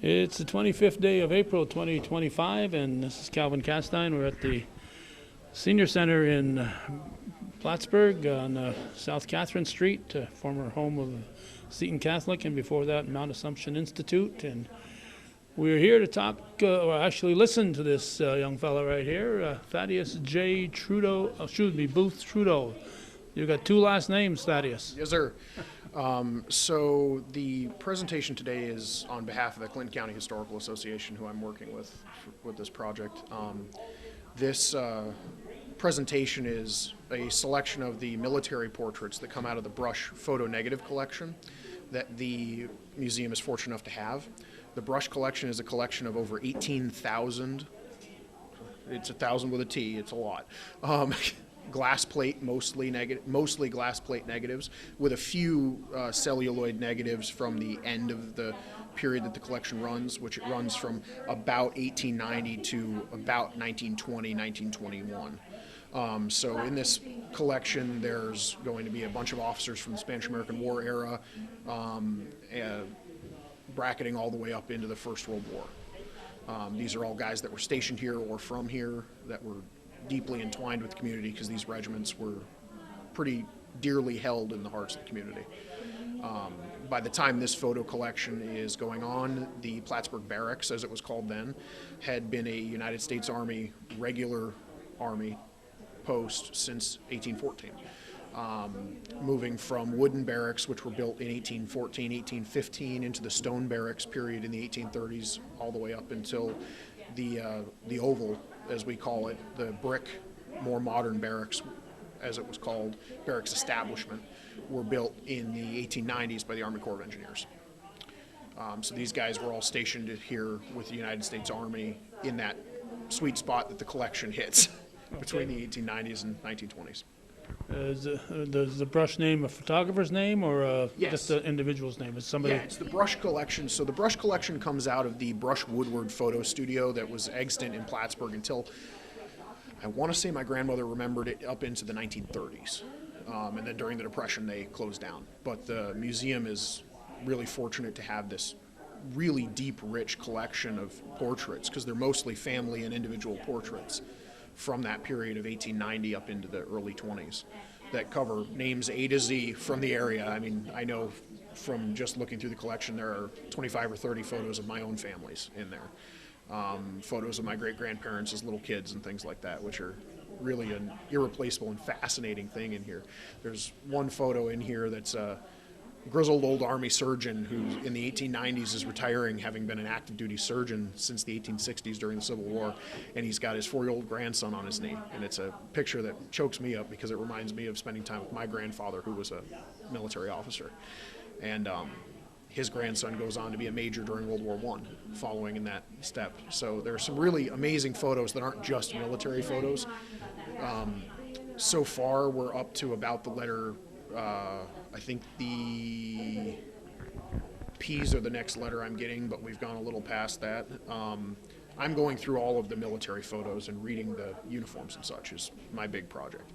It's the 25th day of April 2025, and this is Calvin Castine. We're at the Senior Center in Plattsburgh on South Catherine Street, former home of Seton Catholic, and before that, Mount Assumption Institute. And we're here to talk, or actually listen to this young fellow right here, Thaddeus J. Trudo, Booth Trudo. You've got two last names, Thaddeus. Yes, sir. So the presentation today is on behalf of the Clinton County Historical Association, who I'm working with this project. This presentation is a selection of the military portraits that come out of the Brush photo negative collection that the museum is fortunate enough to have. The Brush collection is a collection of over 18,000. It's 1,000 with a T. It's a lot. Glass plate, mostly glass plate negatives, with a few celluloid negatives from the end of the period that the collection runs, which it runs from about 1890 to about 1920, 1921. So in this collection, there's going to be a bunch of officers from the Spanish-American War era, bracketing all the way up into the First World War. These are all guys that were stationed here or from here that were deeply entwined with the community because these regiments were pretty dearly held in the hearts of the community. By the time this photo collection is going on, the Plattsburgh Barracks, as it was called then, had been a United States Army regular Army post since 1814. Moving from wooden barracks, which were built in 1814, 1815, into the stone barracks period in the 1830s, all the way up until the oval, as we call it, the brick, more modern barracks, as it was called, barracks establishment, were built in the 1890s by the Army Corps of Engineers. So these guys were all stationed here with the United States Army in that sweet spot that the collection hits between the 1890s and 1920s. Is the Brush name a photographer's name or Yes. just an individual's name? Is somebody? Yeah, it's the Brush collection. So the Brush collection comes out of the Brush Woodward photo studio that was extant in Plattsburgh until, I want to say my grandmother remembered it up into the 1930s. And then during the Depression, they closed down. But the museum is really fortunate to have this really deep, rich collection of portraits, because they're mostly family and individual portraits from that period of 1890 up into the early 20s that cover names A to Z from the area. I mean, I know from just looking through the collection, there are 25 or 30 photos of my own families in there. Photos of my great-grandparents as little kids and things like that, which are really an irreplaceable and fascinating thing in here. There's one photo in here that's a grizzled old Army surgeon who in the 1890s is retiring, having been an active duty surgeon since the 1860s during the Civil War, and he's got his 4-year-old grandson on his knee. And it's a picture that chokes me up because it reminds me of spending time with my grandfather, who was a military officer. And his grandson goes on to be a major during World War I, following in that step. So there are some really amazing photos that aren't just military photos. So far, we're up to about the letter, I think the P's are the next letter I'm getting, but we've gone a little past that. I'm going through all of the military photos and reading the uniforms and such is my big project.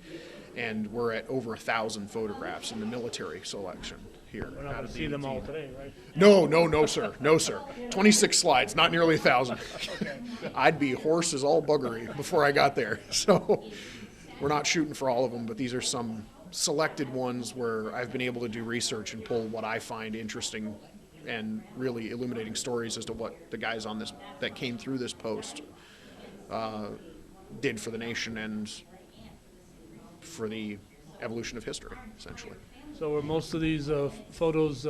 And we're at over 1,000 photographs in the military selection here. We're not going to see them all today, right? No, sir. No, sir. 26 slides, not nearly 1,000. I'd be hoarse as all buggery before I got there. So we're not shooting for all of them, but these are some selected ones where I've been able to do research and pull what I find interesting and really illuminating stories as to what the guys on this that came through this post did for the nation and for the evolution of history, essentially. So were most of these photos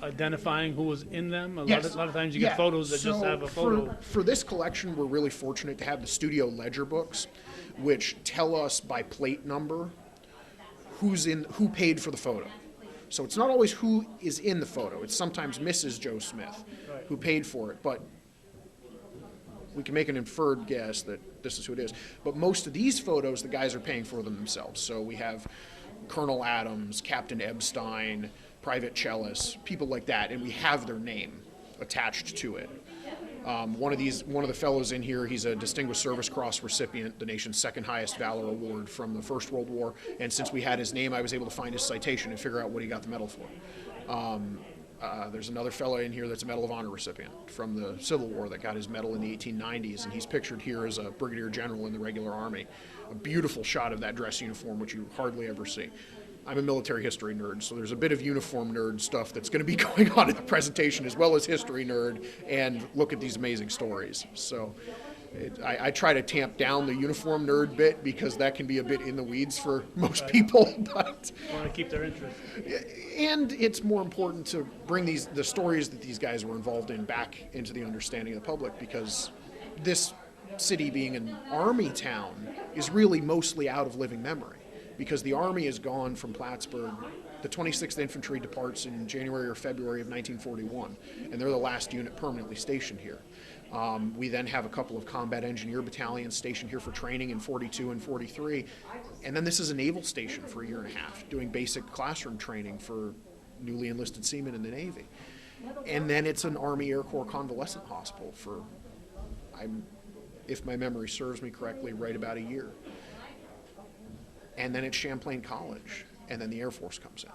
identifying who was in them? A Yes. lot of times you get photos that just have a photo. For this collection, we're really fortunate to have the studio ledger books, which tell us by plate number who paid for the photo. So it's not always who is in the photo. It's sometimes Mrs. Joe Smith who paid for it, but we can make an inferred guess that this is who it is. But most of these photos, the guys are paying for them themselves. So we have Colonel Adams, Captain Epstein, Private Chellis, people like that, and we have their name attached to it. One of the fellows in here, he's a Distinguished Service Cross recipient, the nation's second highest valor award from the First World War. And since we had his name, I was able to find his citation and figure out what he got the medal for. There's another fellow in here that's a Medal of Honor recipient from the Civil War that got his medal in the 1890s, and he's pictured here as a brigadier general in the regular army. A beautiful shot of that dress uniform, which you hardly ever see. I'm a military history nerd, so there's a bit of uniform nerd stuff that's going to be going on in the presentation, as well as history nerd, and look at these amazing stories. So I try to tamp down the uniform nerd bit because that can be a bit in the weeds for most people, but Want to keep their interest. and it's more important to bring the stories that these guys were involved in back into the understanding of the public, because this city being an army town is really mostly out of living memory, because the army is gone from Plattsburgh. The 26th Infantry departs in January or February of 1941, and they're the last unit permanently stationed here. We then have a couple of combat engineer battalions stationed here for training in 42 and 43. And then this is a naval station for a year and a half, doing basic classroom training for newly enlisted seamen in the Navy. And then it's an Army Air Corps convalescent hospital for, if my memory serves me correctly, right about a year. And then it's Champlain College, and then the Air Force comes in.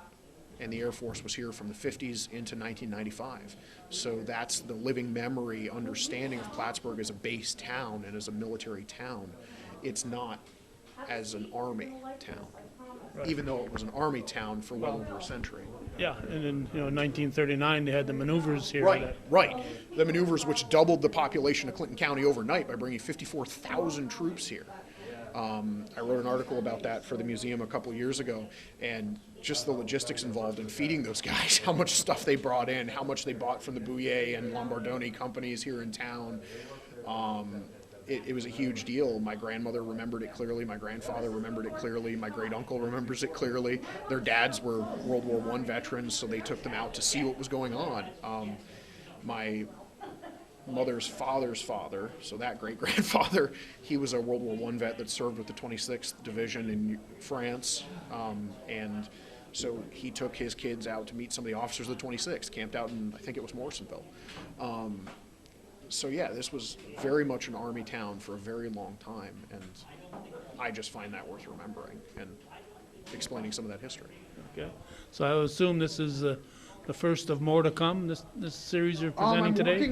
And the Air Force was here from the 50s into 1995. So that's the living memory understanding of Plattsburgh as a base town and as a military town. It's not as an army town, even though it was an army town for well over a century. Yeah, and in 1939 they had the maneuvers here. Right. The maneuvers which doubled the population of Clinton County overnight by bringing 54,000 troops here. I wrote an article about that for the museum a couple of years ago, and just the logistics involved in feeding those guys, how much stuff they brought in, how much they bought from the Bouillet and Lombardoni companies here in town. It was a huge deal. My grandmother remembered it clearly. My grandfather remembered it clearly. My great-uncle remembers it clearly. Their dads were World War I veterans, so they took them out to see what was going on. My mother's father's father, so that great-grandfather, he was a World War I vet that served with the 26th Division in France, and so he took his kids out to meet some of the officers of the 26th, camped out in, I think it was Morrisonville. So yeah, this was very much an army town for a very long time, and I just find that worth remembering and explaining some of that history. Okay, so I would assume this is the first of more to come. This series you're presenting today.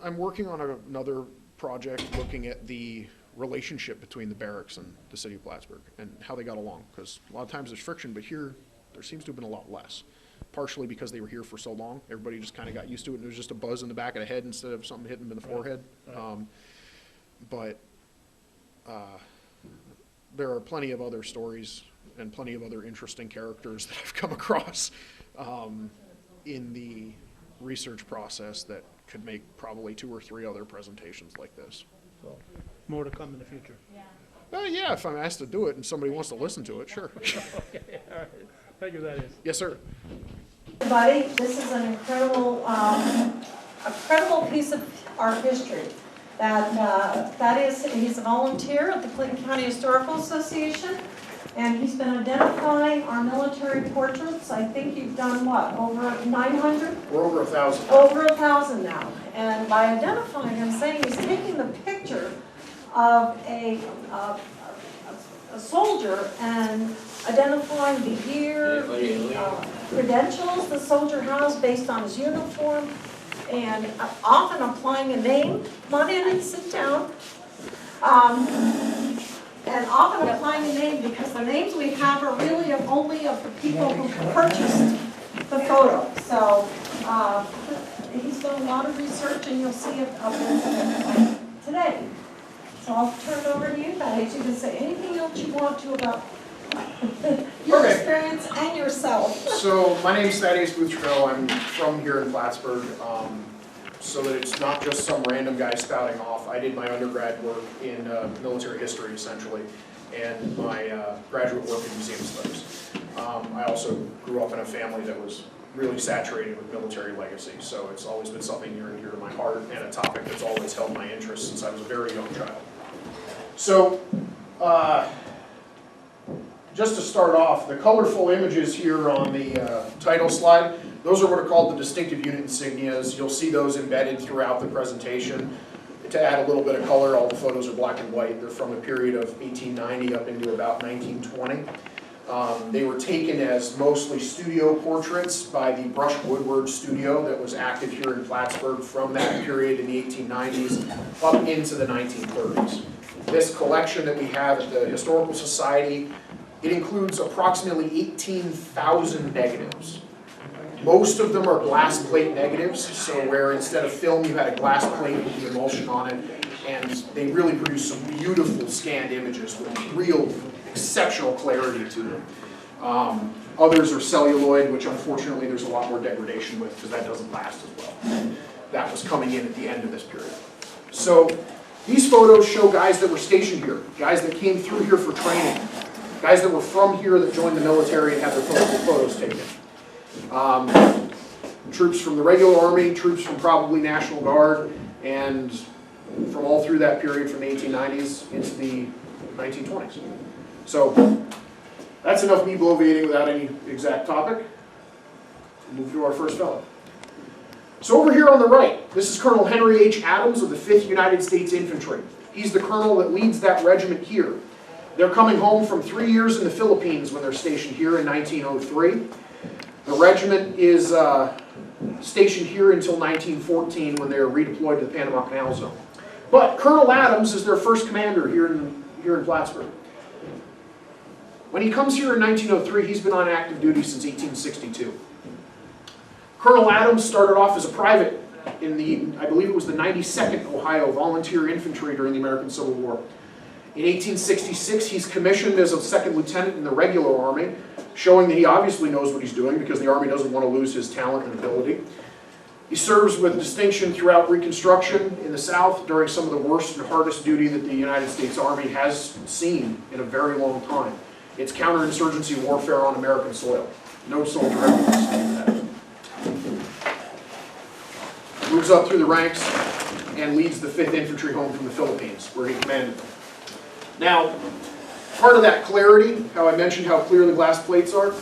I'm working on another project looking at the relationship between the barracks and the city of Plattsburgh and how they got along, because a lot of times there's friction, but here there seems to have been a lot less. Partially because they were here for so long, everybody just kind of got used to it, and it was just a buzz in the back of the head instead of something hitting them in the forehead. But there are plenty of other stories and plenty of other interesting characters that I've come across in the research process that could make probably 2 or 3 other presentations like this. So more to come in the future. Yeah, if I'm asked to do it and somebody wants to listen to it, sure. Okay, all right. Thank you, Thaddeus. Yes, sir. Everybody, this is an incredible piece of our history. Thaddeus, he's a volunteer at the Clinton County Historical Association, and he's been identifying our military portraits. I think you've done what, over 900? We're over 1,000. Over 1,000 now. And by identifying and saying he's taking the picture of a soldier and identifying the year, the credentials the soldier has based on his uniform, and often applying a name. Come on in and sit down. And often applying a name, because the names we have are really only of the people who purchased the photo. So he's done a lot of research, and you'll see it up today. So I'll turn it over to you, Thaddeus. You can say anything else you want to about your experience and yourself. So my name is Thaddeus Trudo. I'm from here in Plattsburgh. So that it's not just some random guy spouting off. I did my undergrad work in military history, essentially, and my graduate work in museum studies. I also grew up in a family that was really saturated with military legacy, so it's always been something near and dear to my heart, and a topic that's always held my interest since I was a very young child. So, just to start off, the colorful images here on the title slide, those are what are called the distinctive unit insignias. You'll see those embedded throughout the presentation. To add a little bit of color, all the photos are black and white. They're from a period of 1890 up into about 1920. They were taken as mostly studio portraits by the Brush Woodward studio that was active here in Plattsburgh from that period in the 1890s up into the 1930s. This collection that we have at the Historical Society, it includes approximately 18,000 negatives. Most of them are glass plate negatives, so where instead of film you had a glass plate with the emulsion on it, and they really produce some beautiful scanned images with real exceptional clarity to them. Others are celluloid, which unfortunately there's a lot more degradation with because that doesn't last as well. That was coming in at the end of this period. So these photos show guys that were stationed here, guys that came through here for training, guys that were from here that joined the military and had their photos taken. Troops from the regular army, troops from probably National Guard, and from all through that period from the 1890s into the 1920s. So that's enough me bloviating without any exact topic. We'll move to our first fellow. So over here on the right, this is Colonel Henry H. Adams of the 5th United States Infantry. He's the colonel that leads that regiment here. They're coming home from 3 years in the Philippines when they're stationed here in 1903. The regiment is stationed here until 1914 when they're redeployed to the Panama Canal Zone. But Colonel Adams is their first commander here in Plattsburgh. When he comes here in 1903, he's been on active duty since 1862. Colonel Adams started off as a private in the, I believe it was the 92nd Ohio Volunteer Infantry during the American Civil War. In 1866, he's commissioned as a second lieutenant in the regular army, showing that he obviously knows what he's doing because the Army doesn't want to lose his talent and ability. He serves with distinction throughout Reconstruction in the South during some of the worst and hardest duty that the United States Army has seen in a very long time. It's counterinsurgency warfare on American soil. No soldier ever wants to do that. Moves up through the ranks and leads the 5th Infantry home from the Philippines, where he commanded them. Now, part of that clarity, how I mentioned how clear the glass plates are,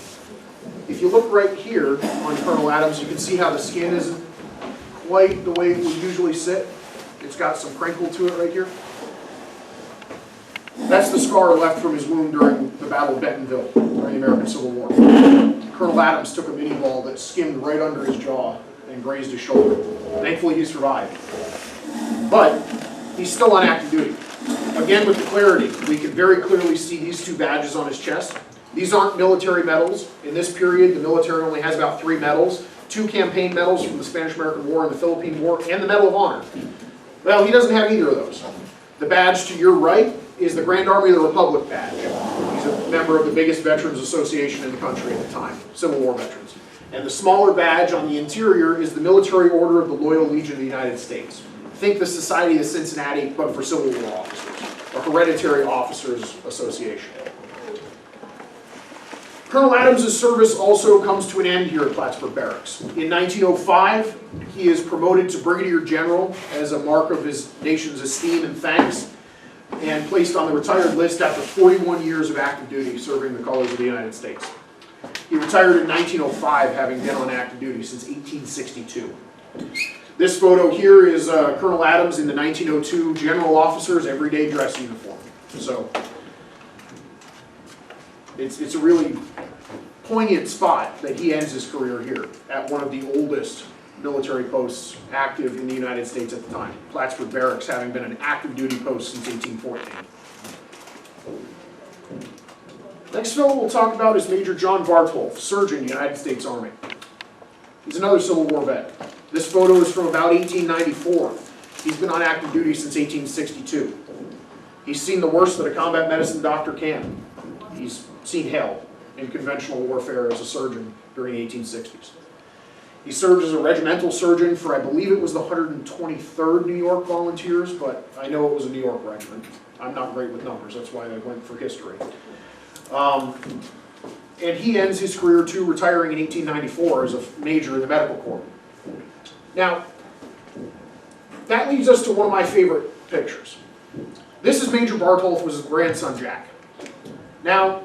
if you look right here on Colonel Adams, you can see how the skin isn't quite the way it would usually sit. It's got some crinkle to it right here. That's the scar left from his wound during the Battle of Bentonville during the American Civil War. Colonel Adams took a mini ball that skimmed right under his jaw and grazed his shoulder. Thankfully, he survived. But he's still on active duty. Again, with the clarity, we can very clearly see these two badges on his chest. These aren't military medals. In this period, the military only has about 3 medals. 2 campaign medals from the Spanish-American War and the Philippine War, and the Medal of Honor. Well, he doesn't have either of those. The badge to your right is the Grand Army of the Republic badge. He's a member of the biggest veterans association in the country at the time, Civil War veterans. And the smaller badge on the interior is the Military Order of the Loyal Legion of the United States. Think the Society of Cincinnati, but for Civil War officers, or Hereditary Officers Association. Colonel Adams' service also comes to an end here at Plattsburgh Barracks. In 1905, he is promoted to Brigadier General as a mark of his nation's esteem and thanks, and placed on the retired list after 41 years of active duty serving the colors of the United States. He retired in 1905, having been on active duty since 1862. This photo here is Colonel Adams in the 1902 General Officer's everyday dress uniform. So it's a really poignant spot that he ends his career here at one of the oldest military posts active in the United States at the time. Plattsburgh Barracks having been an active duty post since 1814. Next fellow we'll talk about is Major John Bartolf, Surgeon, United States Army. He's another Civil War vet. This photo is from about 1894. He's been on active duty since 1862. He's seen the worst that a combat medicine doctor can. He's seen hell in conventional warfare as a surgeon during the 1860s. He served as a regimental surgeon for, I believe it was the 123rd New York Volunteers, but I know it was a New York regiment. I'm not great with numbers, that's why I went for history. And he ends his career too, retiring in 1894 as a major in the medical corps. Now, that leads us to one of my favorite pictures. This is Major Bartolf with his grandson Jack. Now,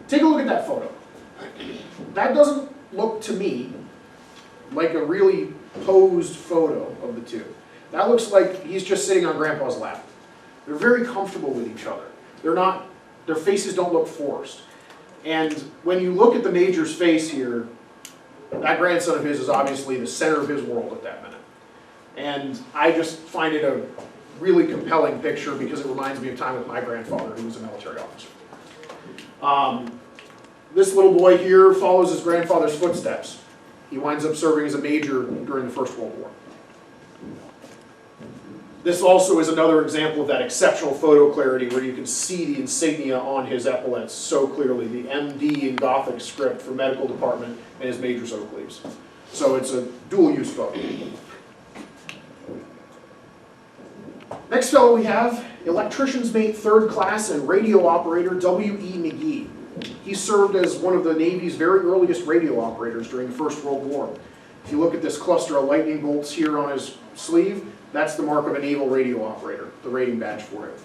take a look at that photo. That doesn't look to me like a really posed photo of the two. That looks like he's just sitting on Grandpa's lap. They're very comfortable with each other. They're not, their faces don't look forced. And when you look at the Major's face here, that grandson of his is obviously the center of his world at that minute. And I just find it a really compelling picture because it reminds me of time with my grandfather, who was a military officer. This little boy here follows his grandfather's footsteps. He winds up serving as a major during the First World War. This also is another example of that exceptional photo clarity where you can see the insignia on his epaulets so clearly, the MD in Gothic script for medical department and his major's oak leaves. So it's a dual-use photo. Next fellow we have, electrician's mate 3rd class and radio operator W.E. McGee. He served as one of the Navy's very earliest radio operators during the First World War. If you look at this cluster of lightning bolts here on his sleeve, that's the mark of a naval radio operator, the rating badge for it.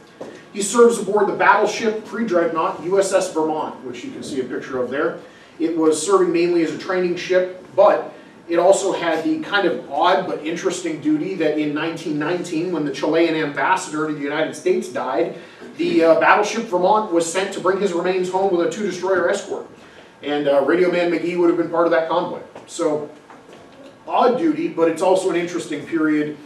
He serves aboard the battleship pre-dreadnought USS Vermont, which you can see a picture of there. It was serving mainly as a training ship, but it also had the kind of odd but interesting duty that in 1919, when the Chilean ambassador to the United States died, the battleship Vermont was sent to bring his remains home with a 2-destroyer escort. And Radio Man McGee would have been part of that convoy. So, odd duty, but it's also an interesting period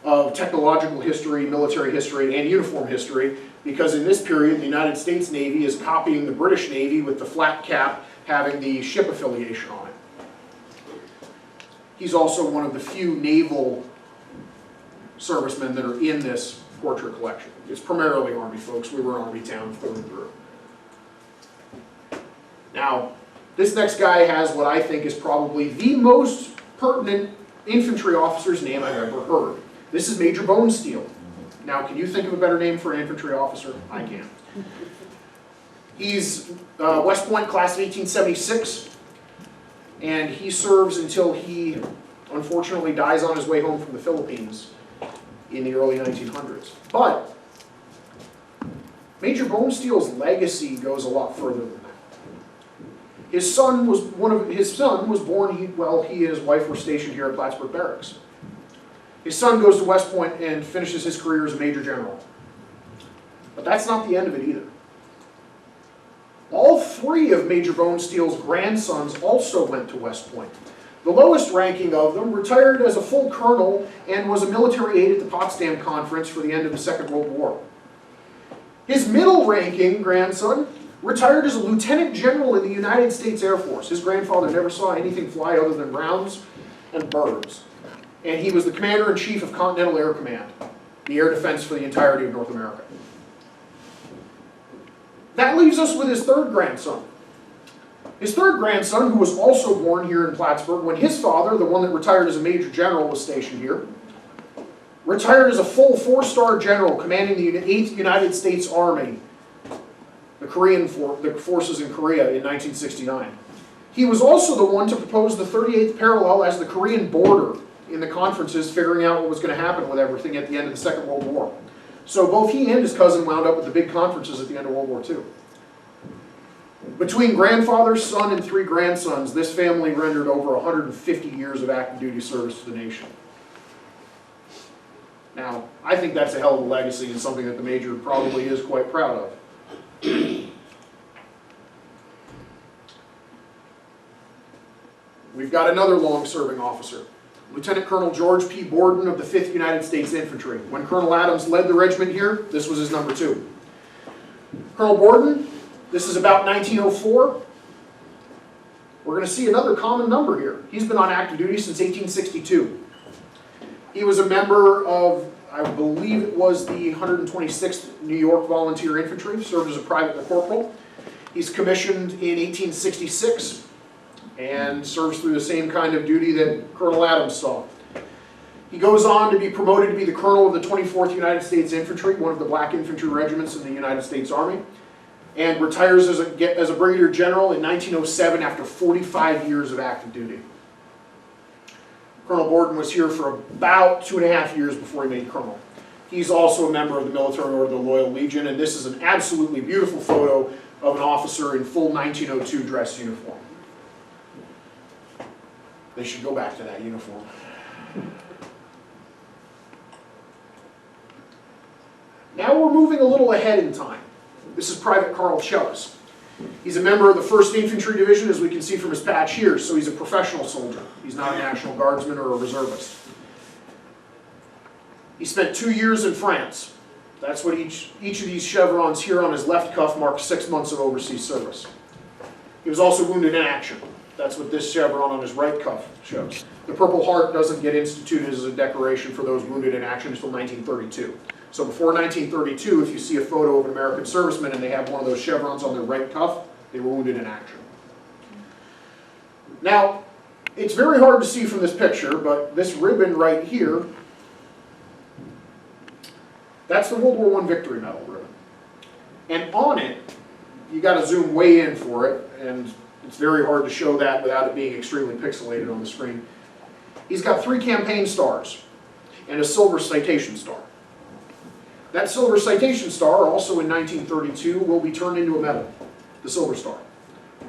of technological history, military history, and uniform history, because in this period, the United States Navy is copying the British Navy with the flat cap having the ship affiliation on it. He's also one of the few naval servicemen that are in this portrait collection. It's primarily Army folks. We were an Army town through and through. Now, this next guy has what I think is probably the most pertinent infantry officer's name I've ever heard. This is Major Bonesteel. Now, can you think of a better name for an infantry officer? I can't. He's West Point, class of 1876, and he serves until he unfortunately dies on his way home from the Philippines in the early 1900s. But Major Bonesteel's legacy goes a lot further than that. His son was born while he and his wife were stationed here at Plattsburgh Barracks. His son goes to West Point and finishes his career as a Major General. But that's not the end of it either. All 3 of Major Bonesteel's grandsons also went to West Point. The lowest ranking of them retired as a full colonel and was a military aide at the Potsdam Conference for the end of the Second World War. His middle ranking grandson retired as a lieutenant general in the United States Air Force. His grandfather never saw anything fly other than rounds and birds. And he was the commander-in-chief of Continental Air Command, the air defense for the entirety of North America. That leaves us with his 3rd grandson. His 3rd grandson, who was also born here in Plattsburgh, when his father, the one that retired as a Major General, was stationed here, retired as a full 4-star general commanding the 8th United States Army, the forces in Korea in 1969. He was also the one to propose the 38th parallel as the Korean border in the conferences, figuring out what was going to happen with everything at the end of the Second World War. So both he and his cousin wound up at the big conferences at the end of World War II. Between grandfather, son, and 3 grandsons, this family rendered over 150 years of active duty service to the nation. Now, I think that's a hell of a legacy and something that the Major probably is quite proud of. We've got another long-serving officer, Lieutenant Colonel George P. Borden of the 5th United States Infantry. When Colonel Adams led the regiment here, this was his number 2. Colonel Borden, this is about 1904. We're going to see another common number here. He's been on active duty since 1862. He was a member of, I believe it was the 126th New York Volunteer Infantry, served as a private corporal. He's commissioned in 1866 and serves through the same kind of duty that Colonel Adams saw. He goes on to be promoted to be the colonel of the 24th United States Infantry, one of the black infantry regiments in the United States Army, and retires as a brigadier general in 1907 after 45 years of active duty. Colonel Borden was here for about 2.5 years before he made colonel. He's also a member of the Military Order of the Loyal Legion, and this is an absolutely beautiful photo of an officer in full 1902 dress uniform. They should go back to that uniform. Now we're moving a little ahead in time. This is Private Carl Chellis. He's a member of the 1st Infantry Division, as we can see from his patch here, so he's a professional soldier. He's not a National Guardsman or a reservist. He spent 2 years in France. That's what each of these chevrons here on his left cuff marks 6 months of overseas service. He was also wounded in action. That's what this chevron on his right cuff shows. The Purple Heart doesn't get instituted as a decoration for those wounded in action until 1932. So before 1932, if you see a photo of an American serviceman and they have one of those chevrons on their right cuff, they were wounded in action. Now, it's very hard to see from this picture, but this ribbon right here, that's the World War I Victory Medal ribbon. And on it, you got to zoom way in for it, and it's very hard to show that without it being extremely pixelated on the screen. He's got 3 campaign stars and a silver citation star. That silver citation star, also in 1932, will be turned into a medal, the Silver Star,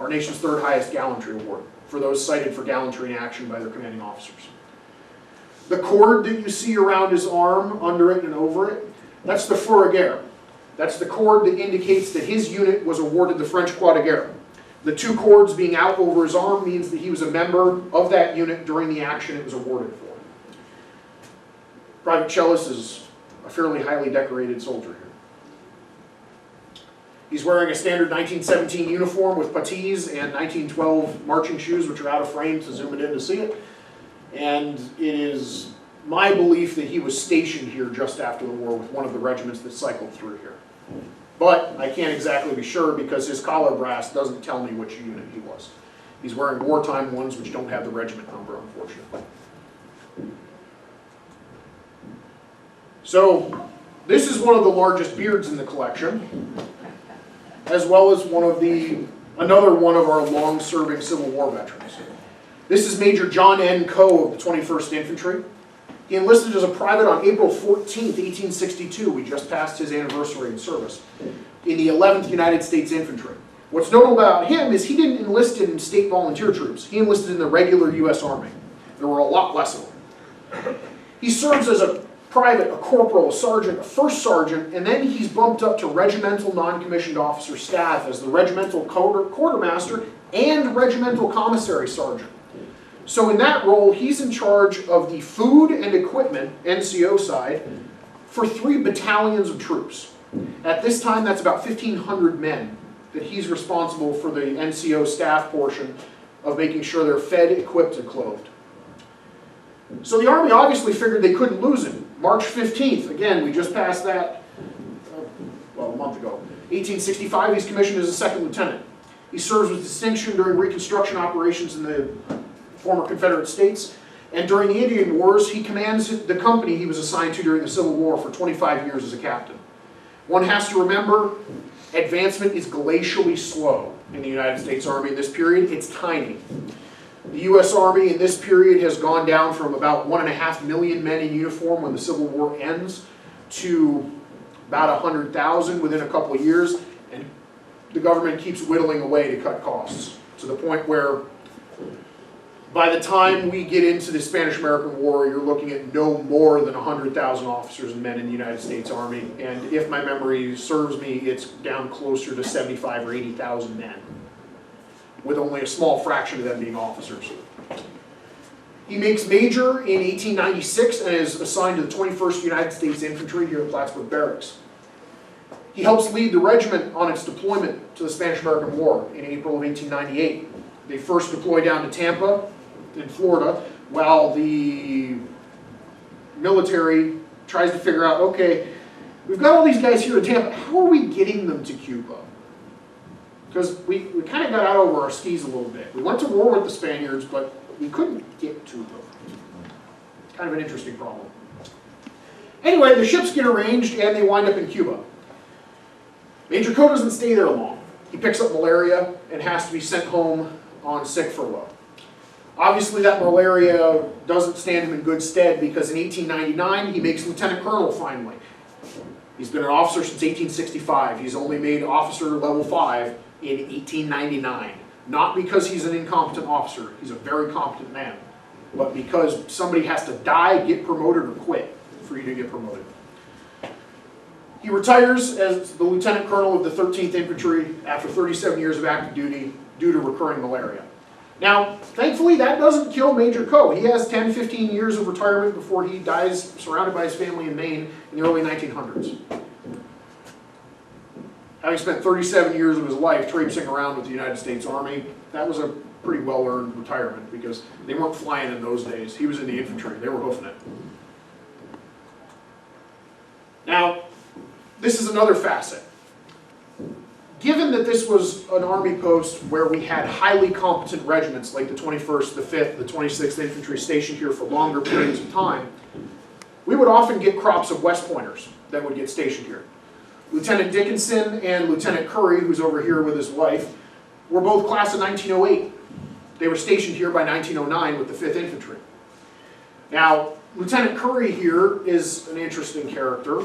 our nation's 3rd highest gallantry award for those cited for gallantry in action by their commanding officers. The cord that you see around his arm, under it and over it, that's the Croix de Guerre. That's the cord that indicates that his unit was awarded the French Croix de Guerre. The 2 cords being out over his arm means that he was a member of that unit during the action it was awarded for. Private Chellis is a fairly highly decorated soldier here. He's wearing a standard 1917 uniform with puttees and 1912 marching shoes, which are out of frame to zoom it in to see it. And it is my belief that he was stationed here just after the war with one of the regiments that cycled through here. But I can't exactly be sure because his collar brass doesn't tell me which unit he was. He's wearing wartime ones which don't have the regiment number, unfortunately. So this is one of the largest beards in the collection, as well as another one of our long-serving Civil War veterans. This is Major John N. Coe of the 21st Infantry. He enlisted as a private on April 14th, 1862. We just passed his anniversary in service, in the 11th United States Infantry. What's notable about him is he didn't enlist in state volunteer troops. He enlisted in the regular U.S. Army. There were a lot less of them. He serves as a private, a corporal, a sergeant, a first sergeant, and then he's bumped up to regimental non-commissioned officer staff as the regimental quartermaster and regimental commissary sergeant. So in that role, he's in charge of the food and equipment, NCO side, for 3 battalions of troops. At this time, that's about 1,500 men that he's responsible for the NCO staff portion of making sure they're fed, equipped, and clothed. So the Army obviously figured they couldn't lose him. March 15th, again, we just passed that, well, a month ago. 1865, he's commissioned as a 2nd lieutenant. He serves with distinction during Reconstruction operations in the former Confederate States, and during the Indian Wars, he commands the company he was assigned to during the Civil War for 25 years as a captain. One has to remember, advancement is glacially slow in the United States Army in this period. It's tiny. The U.S. Army in this period has gone down from about 1.5 million men in uniform when the Civil War ends to about 100,000 within a couple of years, and the government keeps whittling away to cut costs to the point where by the time we get into the Spanish-American War, you're looking at no more than 100,000 officers and men in the United States Army, and if my memory serves me, it's down closer to 75 or 80,000 men, with only a small fraction of them being officers. He makes major in 1896 and is assigned to the 21st United States Infantry here at Plattsburgh Barracks. He helps lead the regiment on its deployment to the Spanish-American War in April of 1898. They first deploy down to Tampa in Florida while the military tries to figure out, okay, we've got all these guys here in Tampa, how are we getting them to Cuba? Because we kind of got out over our skis a little bit. We went to war with the Spaniards, but we couldn't get to them. Kind of an interesting problem. Anyway, the ships get arranged and they wind up in Cuba. Major Coe doesn't stay there long. He picks up malaria and has to be sent home on sick furlough. Obviously that malaria doesn't stand him in good stead because in 1899 he makes lieutenant colonel finally. He's been an officer since 1865. He's only made officer level 5 in 1899. Not because he's an incompetent officer, he's a very competent man, but because somebody has to die, get promoted, or quit for you to get promoted. He retires as the Lieutenant Colonel of the 13th Infantry after 37 years of active duty due to recurring malaria. Now, thankfully, that doesn't kill Major Coe. He has 10, 15 years of retirement before he dies surrounded by his family in Maine in the early 1900s. Having spent 37 years of his life traipsing around with the United States Army, that was a pretty well-earned retirement because they weren't flying in those days. He was in the infantry. They were hoofing it. Now, this is another facet. Given that this was an Army post where we had highly competent regiments like the 21st, the 5th, the 26th Infantry stationed here for longer periods of time, we would often get crops of West Pointers that would get stationed here. Lieutenant Dickinson and Lieutenant Curry, who's over here with his wife, were both class of 1908. They were stationed here by 1909 with the 5th Infantry. Now, Lieutenant Curry here is an interesting character.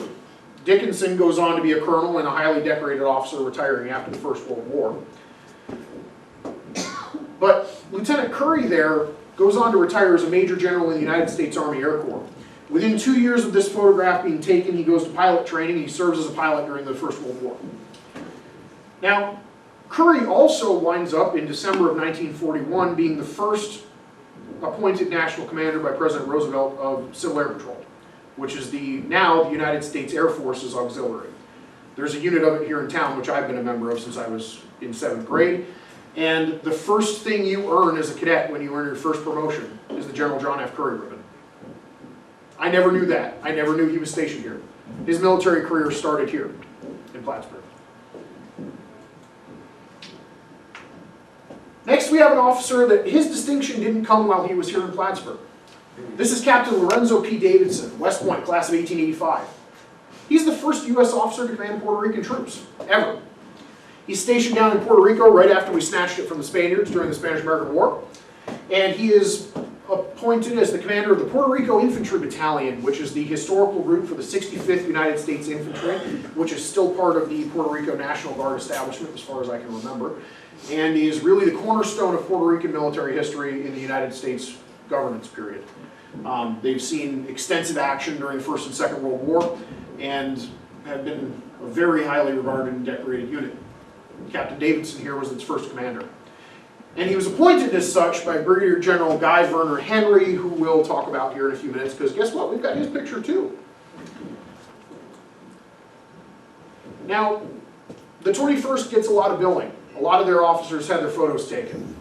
Dickinson goes on to be a colonel and a highly decorated officer retiring after the First World War. But Lieutenant Curry there goes on to retire as a Major General in the United States Army Air Corps. Within 2 years of this photograph being taken, he goes to pilot training. He serves as a pilot during the First World War. Now, Curry also winds up in December of 1941 being the first appointed national commander by President Roosevelt of Civil Air Patrol, which is now the United States Air Force's auxiliary. There's a unit of it here in town, which I've been a member of since I was in 7th grade. And the first thing you earn as a cadet when you earn your first promotion is the General John F. Curry ribbon. I never knew that. I never knew he was stationed here. His military career started here in Plattsburgh. Next, we have an officer that his distinction didn't come while he was here in Plattsburgh. This is Captain Lorenzo P. Davidson, West Point, class of 1885. He's the first U.S. officer to command Puerto Rican troops, ever. He's stationed down in Puerto Rico right after we snatched it from the Spaniards during the Spanish-American War. And he is appointed as the commander of the Puerto Rico Infantry Battalion, which is the historical group for the 65th United States Infantry, which is still part of the Puerto Rico National Guard establishment, as far as I can remember, and is really the cornerstone of Puerto Rican military history in the United States governance period. They've seen extensive action during the First and Second World War, and have been a very highly regarded and decorated unit. Captain Davidson here was its first commander. And he was appointed as such by Brigadier General Guy Verner Henry, who we'll talk about here in a few minutes, because guess what? We've got his picture too. Now, the 21st gets a lot of billing. A lot of their officers had their photos taken.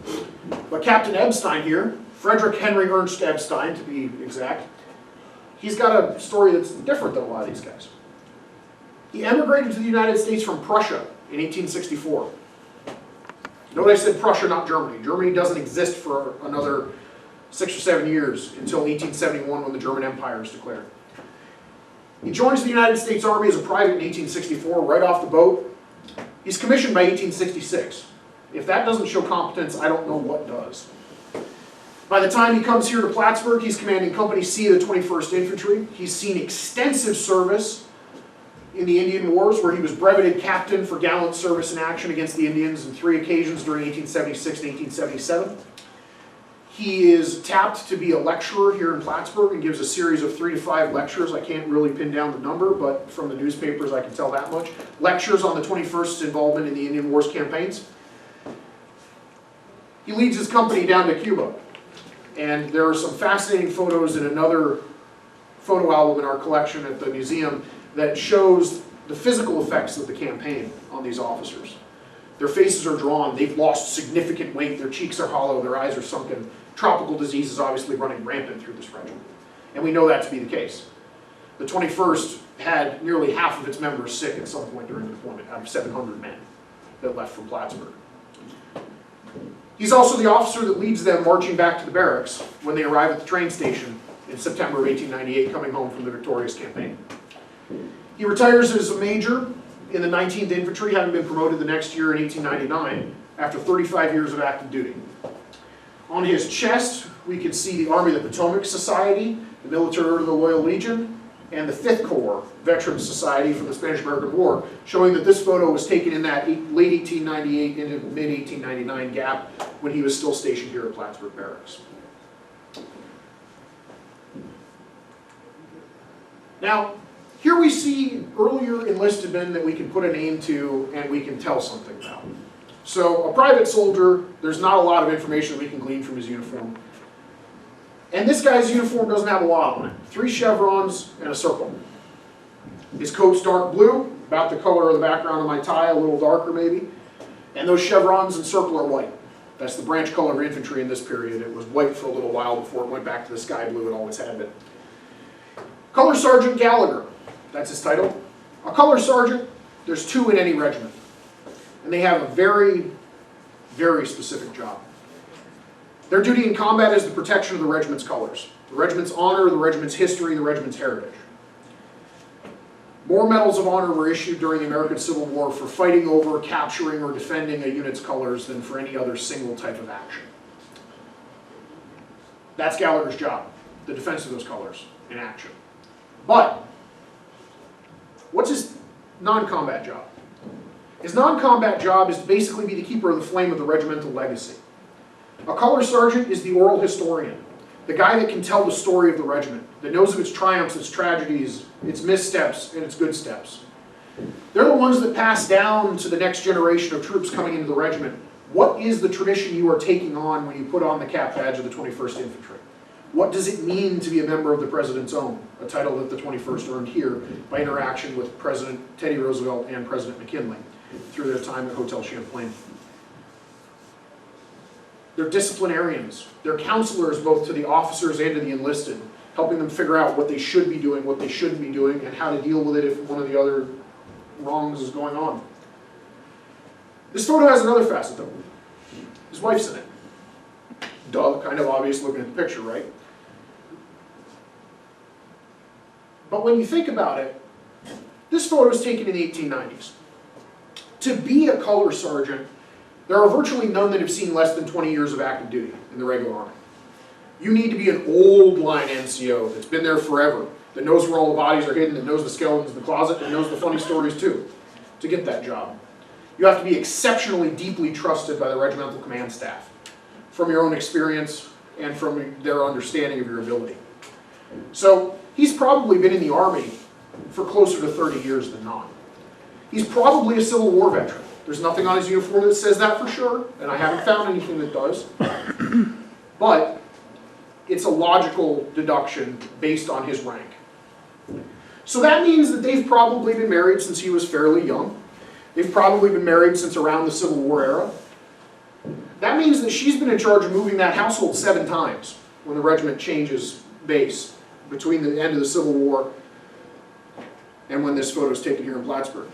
But Captain Epstein here, Frederick Henry Ernst Epstein to be exact, he's got a story that's different than a lot of these guys. He emigrated to the United States from Prussia in 1864. Note I said Prussia, not Germany. Germany doesn't exist for another 6 or 7 years until 1871 when the German Empire is declared. He joins the United States Army as a private in 1864, right off the boat. He's commissioned by 1866. If that doesn't show competence, I don't know what does. By the time he comes here to Plattsburgh, he's commanding Company C of the 21st Infantry. He's seen extensive service in the Indian Wars, where he was brevetted captain for gallant service in action against the Indians on 3 occasions during 1876 and 1877. He is tapped to be a lecturer here in Plattsburgh and gives a series of 3 to 5 lectures. I can't really pin down the number, but from the newspapers I can tell that much. Lectures on the 21st's involvement in the Indian Wars campaigns. He leads his company down to Cuba. And there are some fascinating photos in another photo album in our collection at the museum that shows the physical effects of the campaign on these officers. Their faces are drawn, they've lost significant weight, their cheeks are hollow, their eyes are sunken. Tropical disease is obviously running rampant through this regiment. And we know that to be the case. The 21st had nearly half of its members sick at some point during the deployment, out of 700 men that left from Plattsburgh. He's also the officer that leads them marching back to the barracks when they arrive at the train station in September of 1898, coming home from the victorious campaign. He retires as a major in the 19th Infantry, having been promoted the next year in 1899 after 35 years of active duty. On his chest, we can see the Army of the Potomac Society, the Military Order of the Loyal Legion, and the 5th Corps Veterans Society from the Spanish-American War, showing that this photo was taken in that late 1898 into mid-1899 gap when he was still stationed here at Plattsburgh Barracks. Now, Here we see earlier enlisted men that we can put a name to and we can tell something about. So a private soldier, there's not a lot of information that we can glean from his uniform. And this guy's uniform doesn't have a lot on it. 3 chevrons and a circle. His coat's dark blue, about the color of the background of my tie, a little darker maybe. And those chevrons and circle are white. That's the branch color of infantry in this period. It was white for a little while before it went back to the sky blue it always had been. Color Sergeant Gallagher, that's his title. A color sergeant, there's 2 in any regiment. And they have a very, very specific job. Their duty in combat is the protection of the regiment's colors, the regiment's honor, the regiment's history, the regiment's heritage. More medals of honor were issued during the American Civil War for fighting over, capturing, or defending a unit's colors than for any other single type of action. That's Gallagher's job, the defense of those colors in action. But what's his non-combat job? His non-combat job is to basically be the keeper of the flame of the regimental legacy. A color sergeant is the oral historian, the guy that can tell the story of the regiment, that knows of its triumphs, its tragedies, its missteps, and its good steps. They're the ones that pass down to the next generation of troops coming into the regiment. What is the tradition you are taking on when you put on the cap badge of the 21st Infantry? What does it mean to be a member of the President's Own, a title that the 21st earned here by interaction with President Teddy Roosevelt and President McKinley through their time at Hotel Champlain? They're disciplinarians. They're counselors both to the officers and to the enlisted, helping them figure out what they should be doing, what they shouldn't be doing, and how to deal with it if one of the other wrongs is going on. This photo has another facet though. His wife's in it. Duh, kind of obvious looking at the picture, right? But when you think about it, this photo was taken in the 1890s. To be a color sergeant, there are virtually none that have seen less than 20 years of active duty in the regular Army. You need to be an old line NCO that's been there forever, that knows where all the bodies are hidden, that knows the skeletons in the closet, and knows the funny stories too, to get that job. You have to be exceptionally deeply trusted by the regimental command staff, from your own experience and from their understanding of your ability. So he's probably been in the Army for closer to 30 years than not. He's probably a Civil War veteran. There's nothing on his uniform that says that for sure, and I haven't found anything that does. But it's a logical deduction based on his rank. So that means that they've probably been married since he was fairly young. They've probably been married since around the Civil War era. That means that she's been in charge of moving that household 7 times when the regiment changes base between the end of the Civil War and when this photo is taken here in Plattsburgh.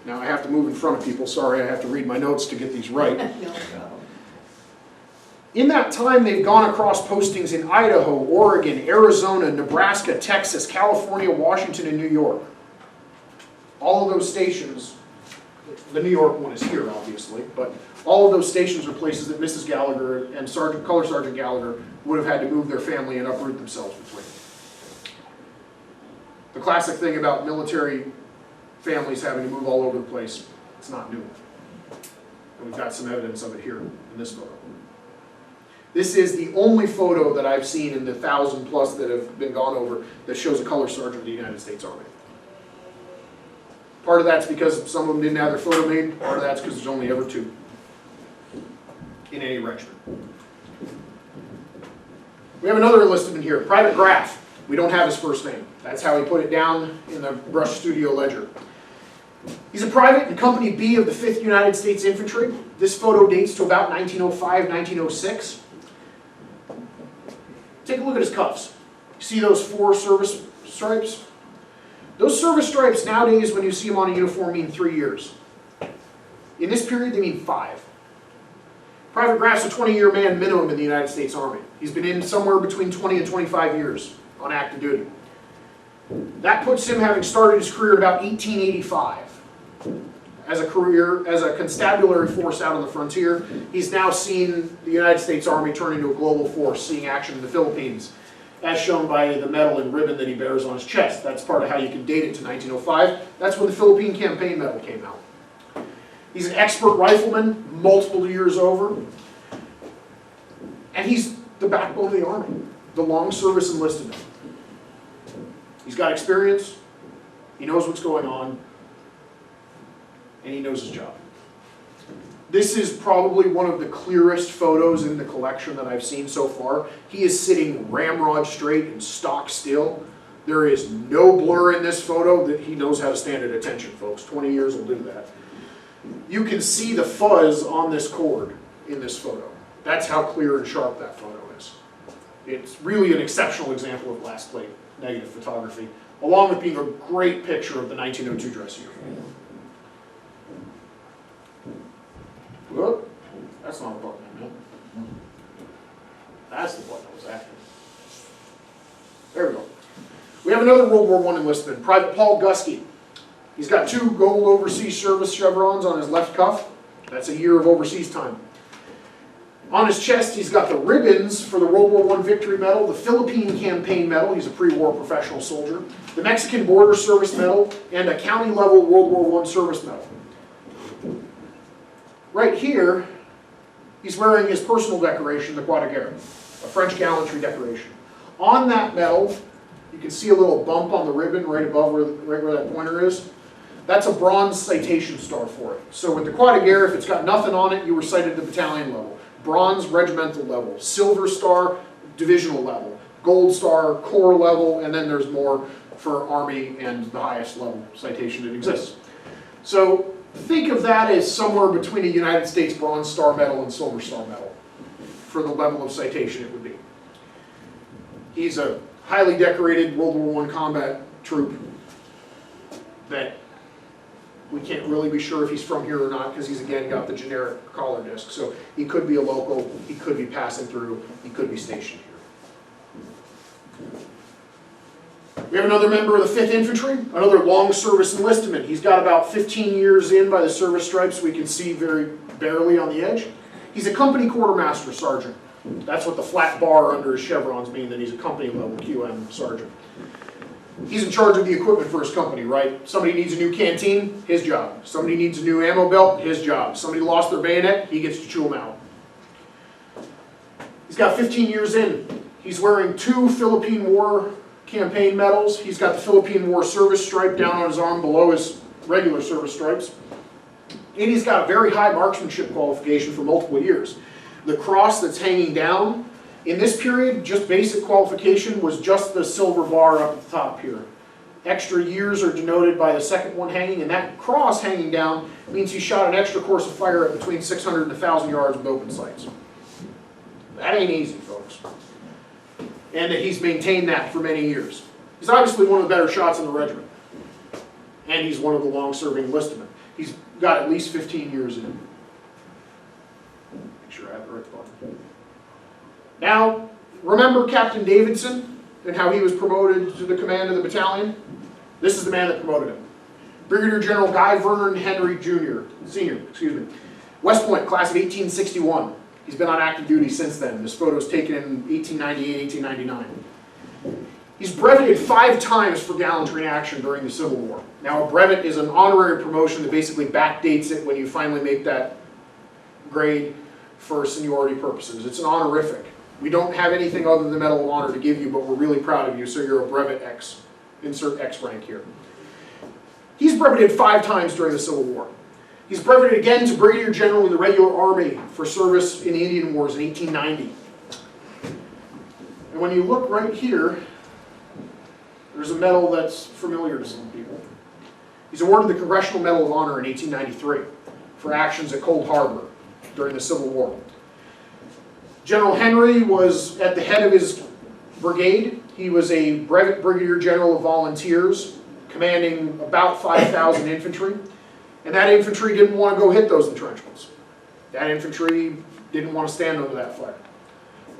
Now I have to move in front of people. Sorry, I have to read my notes to get these right. No problem. In that time, they've gone across postings in Idaho, Oregon, Arizona, Nebraska, Texas, California, Washington, and New York. All of those stations, the New York one is here, obviously, but all of those stations are places that Mrs. Gallagher and Color Sergeant Gallagher would have had to move their family and uproot themselves between. The classic thing about military families having to move all over the place, it's not new. And we've got some evidence of it here in this photo. This is the only photo that I've seen in the 1,000 plus that have been gone over that shows a color sergeant of the United States Army. Part of that's because some of them didn't have their photo made, part of that's because there's only ever 2 in any regiment. We have another enlistment here, Private Graff. We don't have his first name. That's how he put it down in the Brush Studio ledger. He's a private in Company B of the 5th United States Infantry. This photo dates to about 1905, 1906. Take a look at his cuffs. See those 4 service stripes? Those service stripes nowadays, when you see them on a uniform, mean 3 years. In this period, they mean 5. Private Graff's a 20-year man minimum in the United States Army. He's been in somewhere between 20 and 25 years on active duty. That puts him having started his career at about 1885. As a constabulary force out on the frontier, he's now seen the United States Army turn into a global force, seeing action in the Philippines, as shown by the medal and ribbon that he bears on his chest. That's part of how you can date it to 1905. That's when the Philippine Campaign Medal came out. He's an expert rifleman, multiple years over, and he's the backbone of the Army, the long service enlisted man. He's got experience, He knows what's going on, and he knows his job. This is probably one of the clearest photos in the collection that I've seen so far. He is sitting ramrod straight and stock still. There is no blur in this photo. That he knows how to stand at attention, folks. 20 years will do that. You can see the fuzz on this cord in this photo. That's how clear and sharp that photo is. It's really an exceptional example of glass plate negative photography, along with being a great picture of the 1902 dress uniform. Whoop, that's not a button I meant. That's the button I was after. There we go. We have another World War I enlistment, Private Paul Gusky. He's got 2 gold overseas service chevrons on his left cuff. That's a year of overseas time. On his chest, he's got the ribbons for the World War I Victory Medal, the Philippine Campaign Medal, he's a pre-war professional soldier, the Mexican Border Service Medal, and a county-level World War I Service Medal. Right here, he's wearing his personal decoration, the Croix de Guerre, a French gallantry decoration. On that medal, you can see a little bump on the ribbon right above right where that pointer is. That's a bronze citation star for it. So with the Croix de Guerre, if it's got nothing on it, you were cited at the battalion level. Bronze, regimental level. Silver star, divisional level. Gold star, corps level, and then there's more for Army and the highest level citation that exists. So think of that as somewhere between a United States Bronze Star Medal and Silver Star Medal for the level of citation it would be. He's a highly decorated World War I combat troop that we can't really be sure if he's from here or not because he's again got the generic collar disc. So he could be a local, he could be passing through, he could be stationed here. We have another member of the 5th Infantry, another long service enlistment. He's got about 15 years in by the service stripes we can see very barely on the edge. He's a company quartermaster sergeant. That's what the flat bar under his chevrons mean, that he's a company level QM sergeant. He's in charge of the equipment for his company, right? Somebody needs a new canteen, his job. Somebody needs a new ammo belt, his job. Somebody lost their bayonet, he gets to chew them out. He's got 15 years in. He's wearing 2 Philippine War campaign medals. He's got the Philippine War service stripe down on his arm below his regular service stripes. And he's got a very high marksmanship qualification for multiple years. The cross that's hanging down, in this period, just basic qualification was just the silver bar up at the top here. Extra years are denoted by the second one hanging, and that cross hanging down means he shot an extra course of fire at between 600 and 1,000 yards with open sights. That ain't easy, folks. And that he's maintained that for many years. He's obviously one of the better shots in the regiment. And he's one of the long-serving enlistment. He's got at least 15 years in him. Make sure I have the right button. Now, remember Captain Davidson and how he was promoted to the command of the battalion? This is the man that promoted him. Brigadier General Guy Vernon Henry Sr., West Point, class of 1861. He's been on active duty since then. This photo was taken in 1898, 1899. He's breveted 5 times for gallantry in action during the Civil War. Now, a brevet is an honorary promotion that basically backdates it when you finally make that grade for seniority purposes. It's an honorific. We don't have anything other than the Medal of Honor to give you, but we're really proud of you, so you're a brevet X. Insert X rank here. He's breveted 5 times during the Civil War. He's breveted again to Brigadier General in the regular Army for service in the Indian Wars in 1890. And when you look right here, there's a medal that's familiar to some people. He's awarded the Congressional Medal of Honor in 1893 for actions at Cold Harbor during the Civil War. General Henry was at the head of his brigade. He was a brevet brigadier general of volunteers, commanding about 5,000 infantry. And that infantry didn't want to go hit those entrenchments. That infantry didn't want to stand under that fire.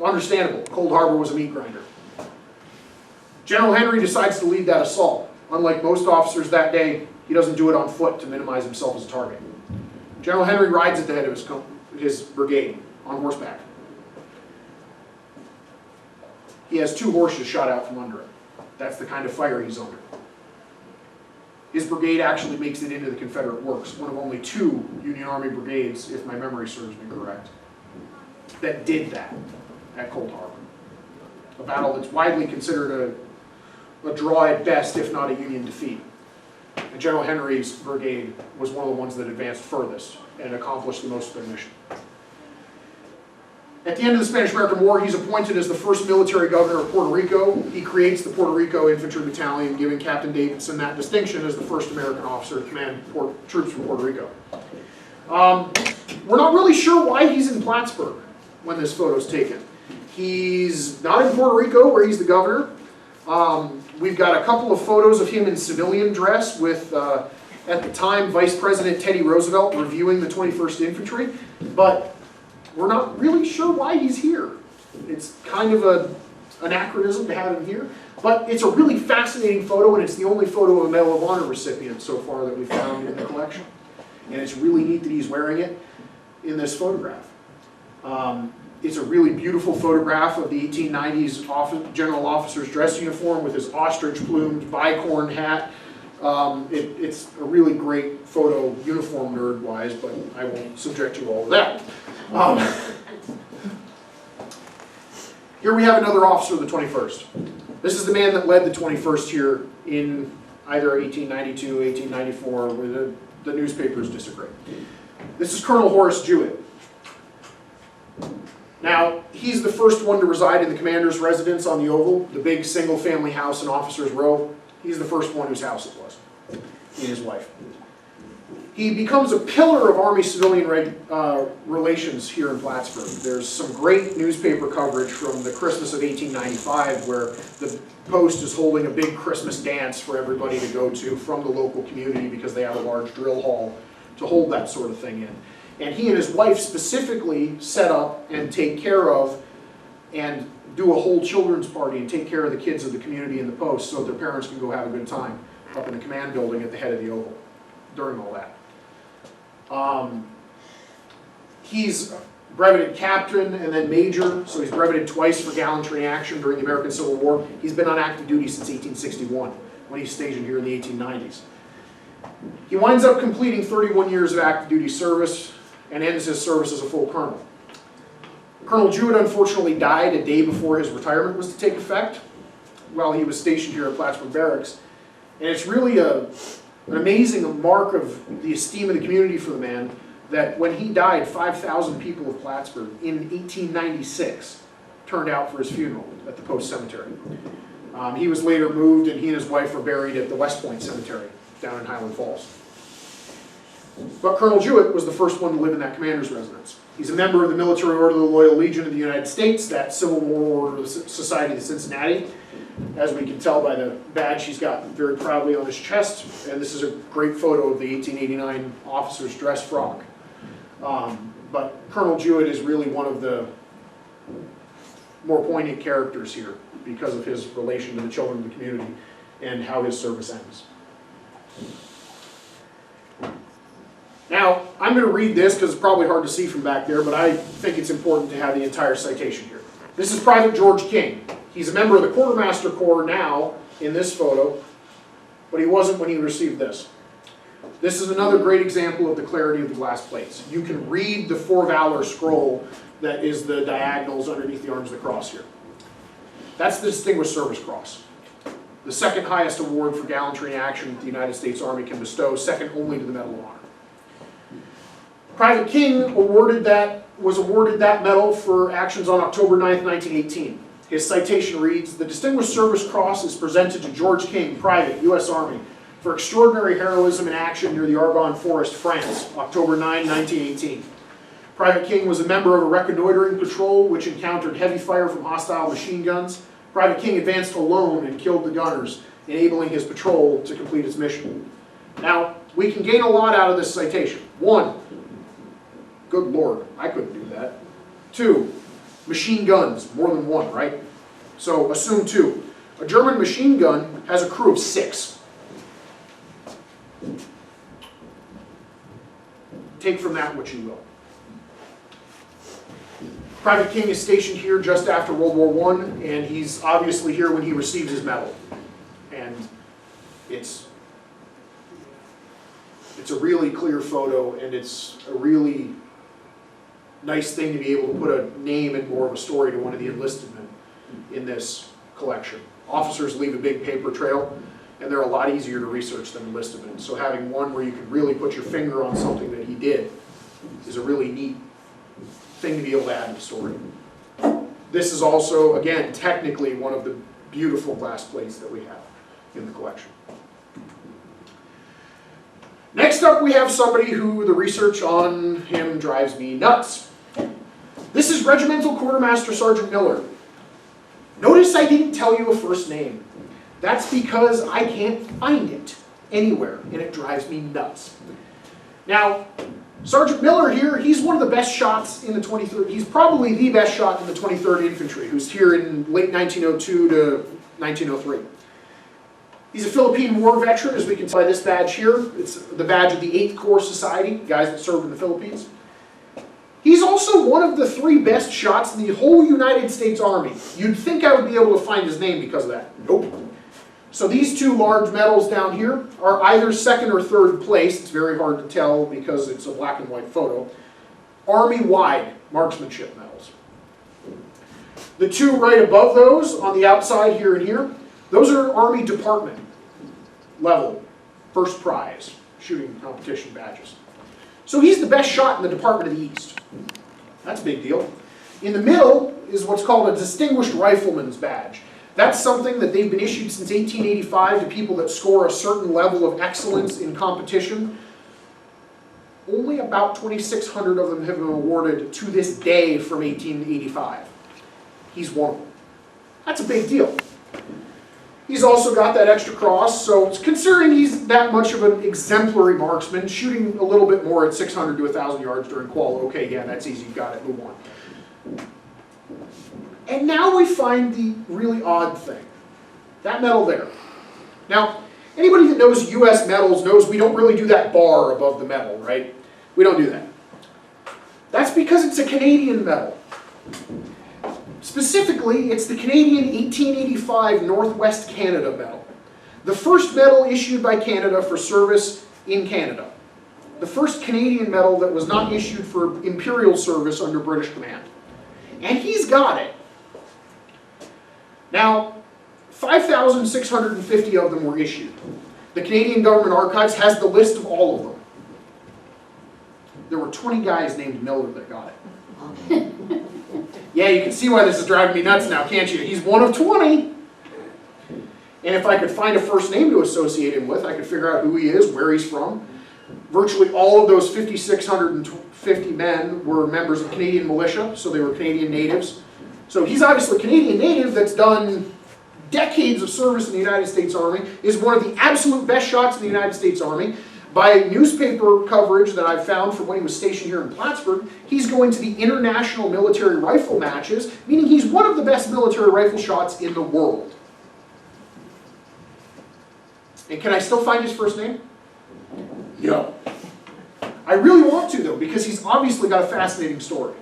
Understandable. Cold Harbor was a meat grinder. General Henry decides to lead that assault. Unlike most officers that day, he doesn't do it on foot to minimize himself as a target. General Henry rides at the head of his brigade on horseback. He has 2 horses shot out from under him. That's the kind of fire he's under. His brigade actually makes it into the Confederate works, one of only 2 Union Army brigades, if my memory serves me correct, that did that at Cold Harbor. A battle that's widely considered a draw at best, if not a Union defeat. And General Henry's brigade was one of the ones that advanced furthest and accomplished the most of their mission. At the end of the Spanish-American War, he's appointed as the first military governor of Puerto Rico. He creates the Puerto Rico Infantry Battalion, giving Captain Davidson that distinction as the first American officer to command troops from Puerto Rico. We're not really sure why he's in Plattsburgh when this photo's taken. He's not in Puerto Rico, where he's the governor. We've got a couple of photos of him in civilian dress with, at the time, Vice President Teddy Roosevelt reviewing the 21st Infantry, but we're not really sure why he's here. It's kind of an anachronism to have him here, but it's a really fascinating photo, and it's the only photo of a Medal of Honor recipient so far that we found in the collection. And it's really neat that he's wearing it in this photograph. It's a really beautiful photograph of the 1890s general officer's dress uniform with his ostrich-plumed bicorn hat. It's a really great photo, uniform nerd-wise, but I won't subject you all to that. Here we have another officer of the 21st. This is the man that led the 21st here in either 1892, 1894, where the newspapers disagree. This is Colonel Horace Jewett. Now, he's the first one to reside in the commander's residence on the Oval, the big single-family house in Officers Row. He's the first one whose house it was, he and his wife. He becomes a pillar of Army-civilian relations here in Plattsburgh. There's some great newspaper coverage from the Christmas of 1895 where the Post is holding a big Christmas dance for everybody to go to from the local community because they have a large drill hall to hold that sort of thing in. And he and his wife specifically set up and take care of and do a whole children's party and take care of the kids of the community in the Post so that their parents can go have a good time up in the command building at the head of the Oval during all that. He's breveted captain and then major, so he's breveted twice for gallantry in action during the American Civil War. He's been on active duty since 1861, when he's stationed here in the 1890s. He winds up completing 31 years of active duty service and ends his service as a full colonel. Colonel Jewett unfortunately died a day before his retirement was to take effect while he was stationed here at Plattsburgh Barracks. And it's really an amazing mark of the esteem of the community for the man that when he died, 5,000 people of Plattsburgh in 1896 turned out for his funeral at the Post Cemetery. He was later moved, and he and his wife were buried at the West Point Cemetery down in Highland Falls. But Colonel Jewett was the first one to live in that commander's residence. He's a member of the Military Order of the Loyal Legion of the United States, that Civil War Order of the Society of Cincinnati. As we can tell by the badge he's got very proudly on his chest. And this is a great photo of the 1889 officer's dress frock. But Colonel Jewett is really one of the more poignant characters here because of his relation to the children of the community and how his service ends. Now, I'm going to read this because it's probably hard to see from back there, but I think it's important to have the entire citation here. This is Private George King. He's a member of the Quartermaster Corps now in this photo, but he wasn't when he received this. This is another great example of the clarity of the glass plates. You can read the For Valor scroll that is the diagonals underneath the arms of the cross here. That's the Distinguished Service Cross, the second highest award for gallantry in action that the United States Army can bestow, second only to the Medal of Honor. Private King was awarded that medal for actions on October 9th, 1918. His citation reads, "The Distinguished Service Cross is presented to George King, Private, U.S. Army, for extraordinary heroism in action near the Argonne Forest, France, October 9, 1918. Private King was a member of a reconnoitering patrol which encountered heavy fire from hostile machine guns. Private King advanced alone and killed the gunners, enabling his patrol to complete its mission." Now, we can gain a lot out of this citation. One, good Lord, I couldn't do that. Two, machine guns, more than one, right? So assume two. A German machine gun has a crew of 6. Take from that what you will. Private King is stationed here just after World War I, and he's obviously here when he received his medal. And it's a really clear photo, and it's a really nice thing to be able to put a name and more of a story to one of the enlisted men in this collection. Officers leave a big paper trail, and they're a lot easier to research than enlisted men. So having one where you can really put your finger on something that he did is a really neat thing to be able to add to the story. This is also, again, technically one of the beautiful glass plates that we have in the collection. Next up, we have somebody who the research on him drives me nuts. This is Regimental Quartermaster Sergeant Miller. Notice I didn't tell you a first name. That's because I can't find it anywhere, and it drives me nuts. Now, Sergeant Miller here, he's one of the best shots in the 23rd. He's probably the best shot in the 23rd Infantry, who's here in late 1902 to 1903. He's a Philippine War veteran, as we can see by this badge here. It's the badge of the 8th Corps Society, guys that served in the Philippines. He's also one of the 3 best shots in the whole United States Army. You'd think I would be able to find his name because of that. Nope. So these 2 large medals down here are either 2nd or 3rd place. It's very hard to tell because it's a black and white photo. Army-wide marksmanship medals. The 2 right above those, on the outside here and here, those are Army Department level first prize shooting competition badges. So he's the best shot in the Department of the East. That's a big deal. In the middle is what's called a Distinguished Rifleman's Badge. That's something that they've been issued since 1885 to people that score a certain level of excellence in competition. Only about 2,600 of them have been awarded to this day from 1885. He's one of them. That's a big deal. He's also got that extra cross, so considering he's that much of an exemplary marksman, shooting a little bit more at 600 to 1,000 yards during qual, okay, yeah, that's easy, got it, move on. And now we find the really odd thing. That medal there. Now, anybody that knows U.S. medals knows we don't really do that bar above the medal, right? We don't do that. That's because it's a Canadian medal. Specifically, it's the Canadian 1885 Northwest Canada Medal. The first medal issued by Canada for service in Canada. The first Canadian medal that was not issued for imperial service under British command. And he's got it. Now, 5,650 of them were issued. The Canadian Government Archives has the list of all of them. There were 20 guys named Miller that got it. Yeah, you can see why this is driving me nuts now, can't you? He's one of 20. And if I could find a first name to associate him with, I could figure out who he is, where he's from. Virtually all of those 5,650 men were members of Canadian militia, so they were Canadian natives. So he's obviously a Canadian native that's done decades of service in the United States Army, is one of the absolute best shots in the United States Army. By newspaper coverage that I've found from when he was stationed here in Plattsburgh, he's going to the international military rifle matches, meaning he's one of the best military rifle shots in the world. And can I still find his first name? No. I really want to, though, because he's obviously got a fascinating story.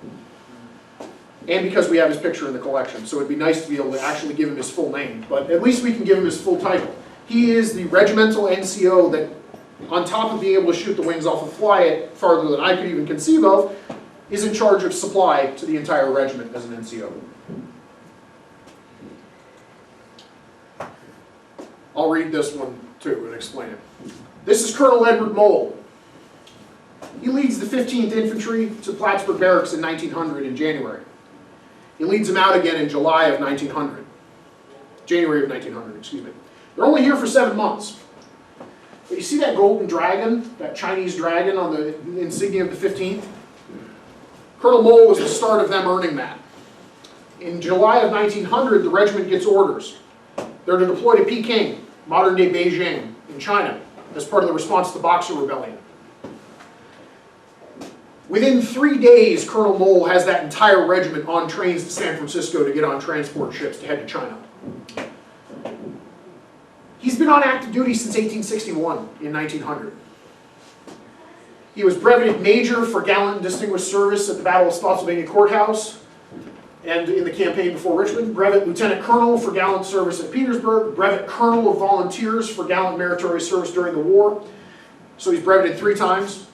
And because we have his picture in the collection, so it'd be nice to be able to actually give him his full name. But at least we can give him his full title. He is the regimental NCO that, on top of being able to shoot the wings off and fly it farther than I could even conceive of, is in charge of supply to the entire regiment as an NCO. I'll read this one too and explain it. This is Colonel Edward Mole. He leads the 15th Infantry to Plattsburgh Barracks in 1900 in January. He leads them out again in July of 1900. January of 1900, excuse me. They're only here for 7 months. But you see that golden dragon, that Chinese dragon on the insignia of the 15th? Colonel Mole was the start of them earning that. In July of 1900, the regiment gets orders. They're to deploy to Peking, modern-day Beijing, in China, as part of the response to the Boxer Rebellion. Within 3 days, Colonel Mole has that entire regiment on trains to San Francisco to get on transport ships to head to China. He's been on active duty since 1861, in 1900. He was brevetted major for gallant and distinguished service at the Battle of Spotsylvania Courthouse and in the campaign before Richmond, brevet lieutenant colonel for gallant service at Petersburg, brevet colonel of volunteers for gallant meritorious service during the war. So he's breveted 3 times.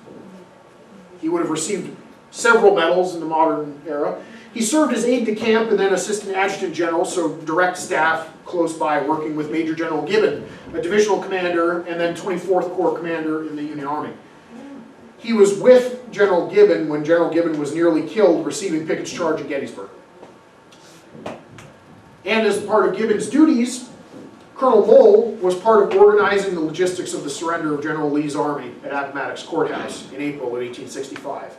He would have received several medals in the modern era. He served as aide-de-camp and then assistant adjutant general, so direct staff close by, working with Major General Gibbon, a divisional commander, and then 24th Corps commander in the Union Army. He was with General Gibbon when General Gibbon was nearly killed receiving Pickett's charge at Gettysburg. And as part of Gibbon's duties, Colonel Mole was part of organizing the logistics of the surrender of General Lee's army at Appomattox Courthouse in April of 1865.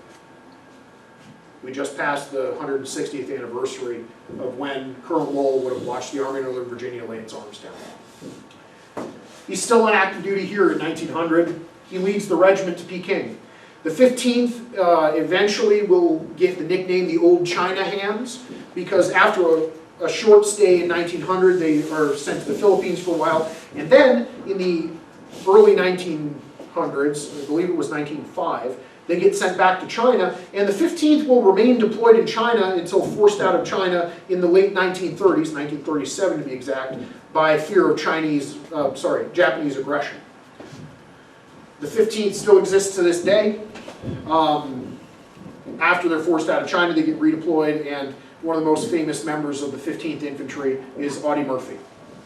We just passed the 160th anniversary of when Colonel Mole would have watched the Army of Northern Virginia lay its arms down. He's still on active duty here in 1900. He leads the regiment to Peking. The 15th eventually will get the nickname the Old China Hands, because after a short stay in 1900, they are sent to the Philippines for a while, and then in the early 1900s, I believe it was 1905, they get sent back to China, and the 15th will remain deployed in China until forced out of China in the late 1930s, 1937 to be exact, by fear of Japanese aggression. The 15th still exists to this day. After they're forced out of China, they get redeployed, and one of the most famous members of the 15th Infantry is Audie Murphy,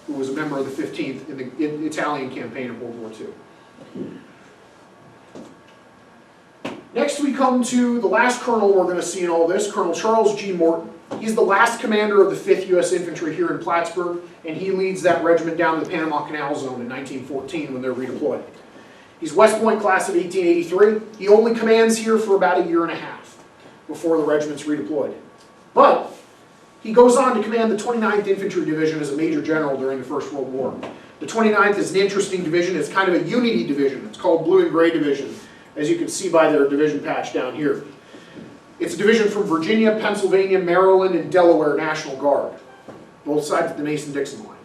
who was a member of the 15th in the Italian campaign of World War II. Next we come to the last colonel we're going to see in all this, Colonel Charles G. Morton. He's the last commander of the 5th U.S. Infantry here in Plattsburgh, and he leads that regiment down to the Panama Canal Zone in 1914 when they're redeployed. He's West Point class of 1883. He only commands here for about a year and a half before the regiment's redeployed. But he goes on to command the 29th Infantry Division as a Major General during the First World War. The 29th is an interesting division. It's kind of a unity division. It's called Blue and Gray Division, as you can see by their division patch down here. It's a division from Virginia, Pennsylvania, Maryland, and Delaware National Guard, both sides of the Mason-Dixon line.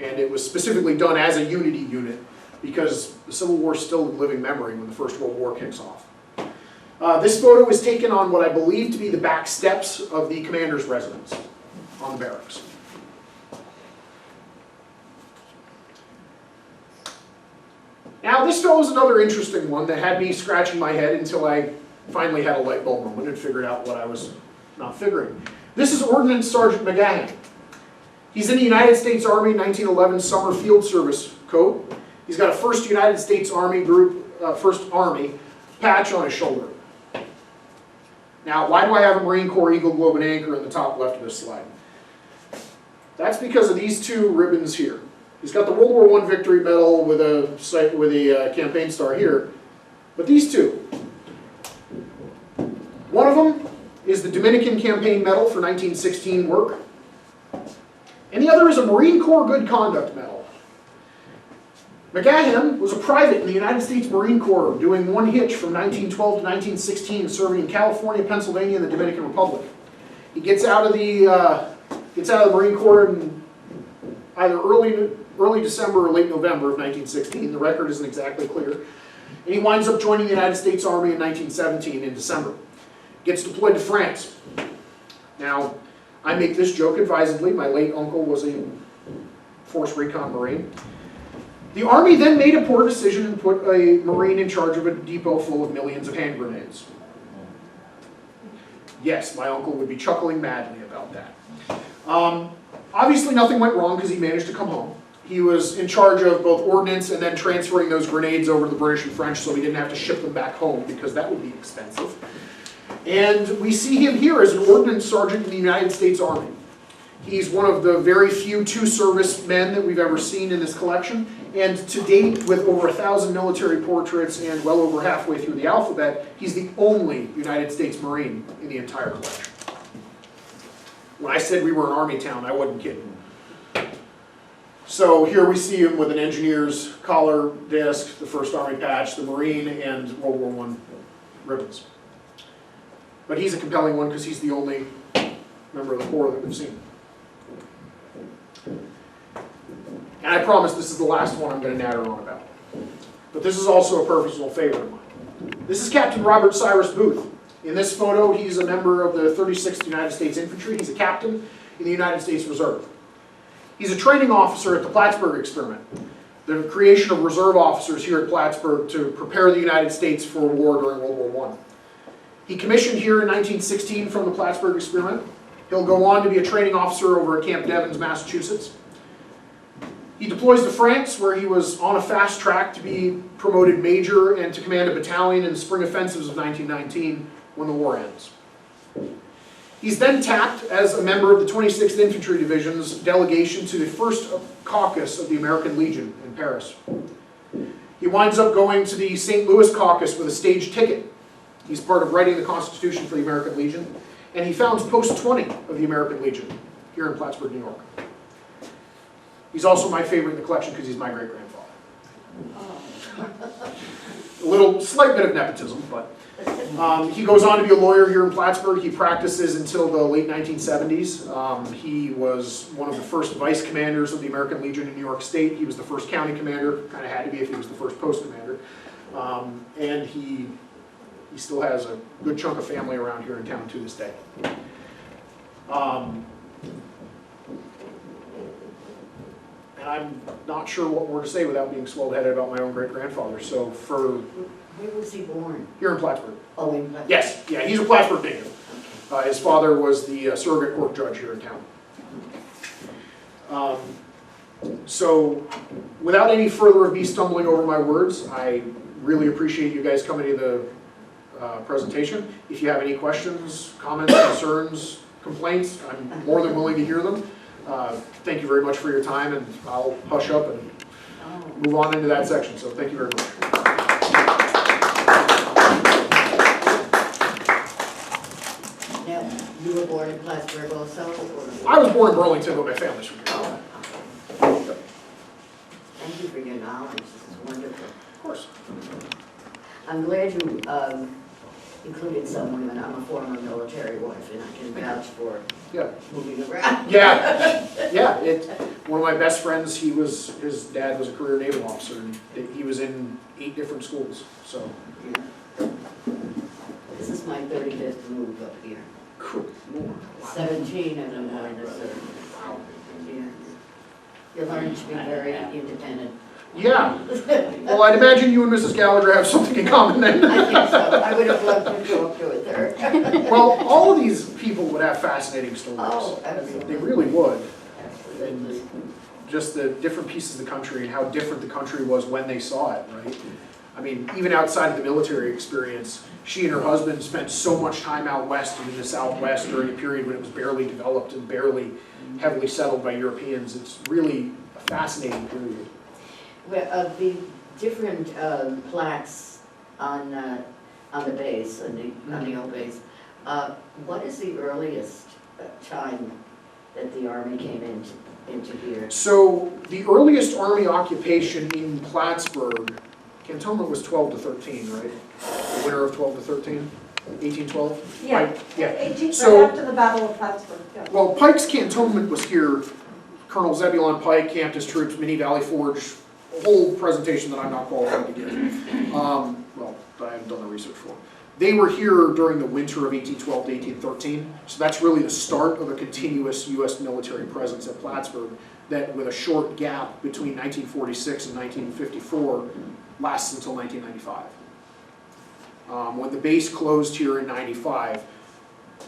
And it was specifically done as a unity unit because the Civil War is still in living memory when the First World War kicks off. This photo is taken on what I believe to be the back steps of the commander's residence on the barracks. Now this photo is another interesting one that had me scratching my head until I finally had a light bulb moment and figured out what I was not figuring. This is Ordnance Sergeant McGahan. He's in the United States Army 1911 Summer Field Service coat. He's got a 1st United States Army Group, 1st Army patch on his shoulder. Now, why do I have a Marine Corps Eagle, Globe, and Anchor in the top left of this slide? That's because of these two ribbons here. He's got the World War I Victory Medal with a campaign star here, but these two. One of them is the Dominican Campaign Medal for 1916 work, and the other is a Marine Corps Good Conduct Medal. McGahan was a private in the United States Marine Corps doing one hitch from 1912 to 1916, serving in California, Pennsylvania, and the Dominican Republic. He gets out of the Marine Corps in either early December or late November of 1916. The record isn't exactly clear. And he winds up joining the United States Army in 1917 in December. Gets deployed to France. Now, I make this joke advisedly. My late uncle was a Force Recon Marine. The Army then made a poor decision and put a Marine in charge of a depot full of millions of hand grenades. Yes, my uncle would be chuckling madly about that. Obviously nothing went wrong because he managed to come home. He was in charge of both ordnance and then transferring those grenades over to the British and French so he didn't have to ship them back home because that would be expensive. And we see him here as an ordnance sergeant in the United States Army. He's one of the very few two-service men that we've ever seen in this collection, and to date, with over 1,000 military portraits and well over halfway through the alphabet, he's the only United States Marine in the entire collection. When I said we were an Army town, I wasn't kidding. So here we see him with an engineer's collar, disc, the 1st Army patch, the Marine, and World War I ribbons. But he's a compelling one because he's the only member of the Corps that we've seen. And I promise this is the last one I'm going to natter on about. But this is also a personal favorite of mine. This is Captain Robert Cyrus Booth. In this photo, he's a member of the 36th United States Infantry. He's a captain in the United States Reserve. He's a training officer at the Plattsburgh experiment, the creation of reserve officers here at Plattsburgh to prepare the United States for war during World War I. He commissioned here in 1916 from the Plattsburgh experiment. He'll go on to be a training officer over at Camp Devens, Massachusetts. He deploys to France, where he was on a fast track to be promoted major and to command a battalion in the spring offensives of 1919 when the war ends. He's then tapped as a member of the 26th Infantry Division's delegation to the first caucus of the American Legion in Paris. He winds up going to the St. Louis caucus with a stage ticket. He's part of writing the Constitution for the American Legion, and he founds Post 20 of the American Legion here in Plattsburgh, New York. He's also my favorite in the collection because he's my great-grandfather. A little slight bit of nepotism, but he goes on to be a lawyer here in Plattsburgh. He practices until the late 1970s. He was one of the first vice commanders of the American Legion in New York State. He was the first county commander, kind of had to be if he was the first post commander. And he still has a good chunk of family around here in town to this day. And I'm not sure what more to say without being swelled-headed about my own great-grandfather. So for... Where was he born? Here in Plattsburgh. Oh, in Plattsburgh? Yes, yeah, he's a Plattsburgh native. His father was the surrogate court judge here in town. So without any further of me stumbling over my words, I really appreciate you guys coming to the presentation. If you have any questions, comments, concerns, complaints, I'm more than willing to hear them. Thank you very much for your time, and I'll hush up and move on into that section. So thank you very much. Now, you were born in Plattsburgh also? Or? I was born in Burlington, but my family's from here. Oh, okay. Thank you for your knowledge. This is wonderful. Of course. I'm glad you included some women. I'm a former military wife, and I can vouch for Yeah. moving around. Yeah. Yeah. One of my best friends, his dad was a career naval officer, and he was in 8 different schools. So. Yeah. This is my 35th move up here. Cool. 17 of them were in the service. Wow. Yeah. You learn to be very independent. Yeah. Well, I'd imagine you and Mrs. Gallagher have something in common then. I think so. I would have loved to go up to it there. Well, all of these people would have fascinating stories. Oh, absolutely. They really would. Absolutely. Just the different pieces of the country and how different the country was when they saw it, right? I mean, even outside of the military experience, she and her husband spent so much time out west and in the Southwest during a period when it was barely developed and barely heavily settled by Europeans. It's really a fascinating period. Well, of the different plaques on the base, on the old base, what is the earliest time that the Army came into here? So the earliest Army occupation in Plattsburgh, cantonment was 12 to 13, right? The winter of 12 to 13, 1812? Yeah, Right, yeah. 18, So- right after the Battle of Plattsburgh, yeah. Well, Pike's cantonment was here. Colonel Zebulon Pike camped his troops, Mini Valley Forge, a whole presentation that I'm not qualified to give. Well, I haven't done the research for. They were here during the winter of 1812 to 1813, so that's really the start of a continuous U.S. military presence at Plattsburgh that, with a short gap between 1946 and 1954, lasts until 1995. When the base closed here in 95,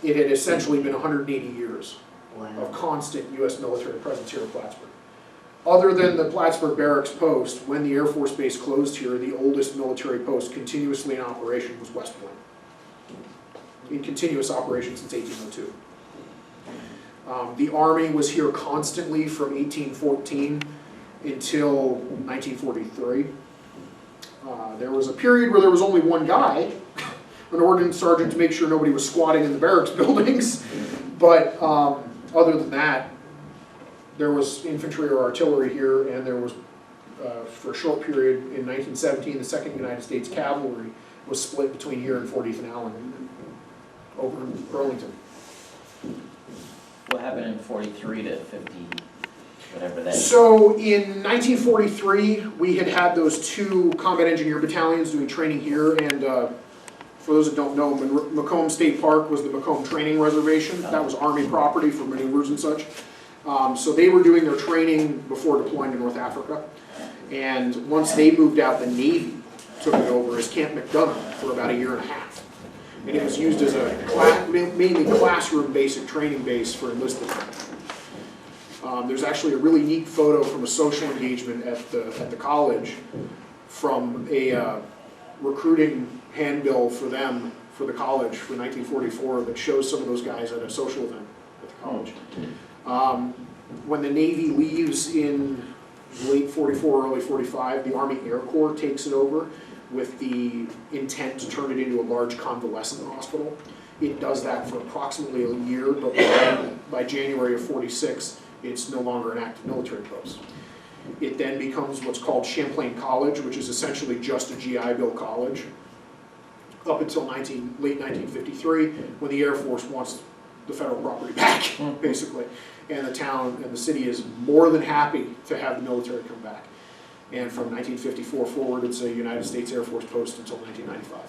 it had essentially been 180 years of constant U.S. military presence here at Plattsburgh. Other than the Plattsburgh Barracks post, when the Air Force Base closed here, the oldest military post continuously in operation was West Point, in continuous operation since 1802. The Army was here constantly from 1814 until 1943. There was a period where there was only one guy, an ordnance sergeant, to make sure nobody was squatting in the barracks buildings, but other than that, there was infantry or artillery here, and there was, for a short period in 1917, the 2nd United States Cavalry was split between here and 40th and Allen, over in Burlington. What happened in 43 to 50, whatever that is? So in 1943, we had those 2 combat engineer battalions doing training here, and for those that don't know, Macomb State Park was the Macomb Training Reservation. That was Army property for maneuvers and such. So they were doing their training before deploying to North Africa. And once they moved out, the Navy took it over as Camp McDonough for about 1.5 years. And it was used as a mainly classroom basic training base for enlisted men. There's actually a really neat photo from a social engagement at the college from a recruiting handbill for them, for the college for 1944, that shows some of those guys at a social event at the college. When the Navy leaves in late 44, early 45, the Army Air Corps takes it over with the intent to turn it into a large convalescent hospital. It does that for approximately a year, but by January of 46, it's no longer an active military post. It then becomes what's called Champlain College, which is essentially just a GI Bill college, up until late 1953, when the Air Force wants the federal property back, basically. And the town and the city is more than happy to have the military come back. And from 1954 forward, it's a United States Air Force post until 1995.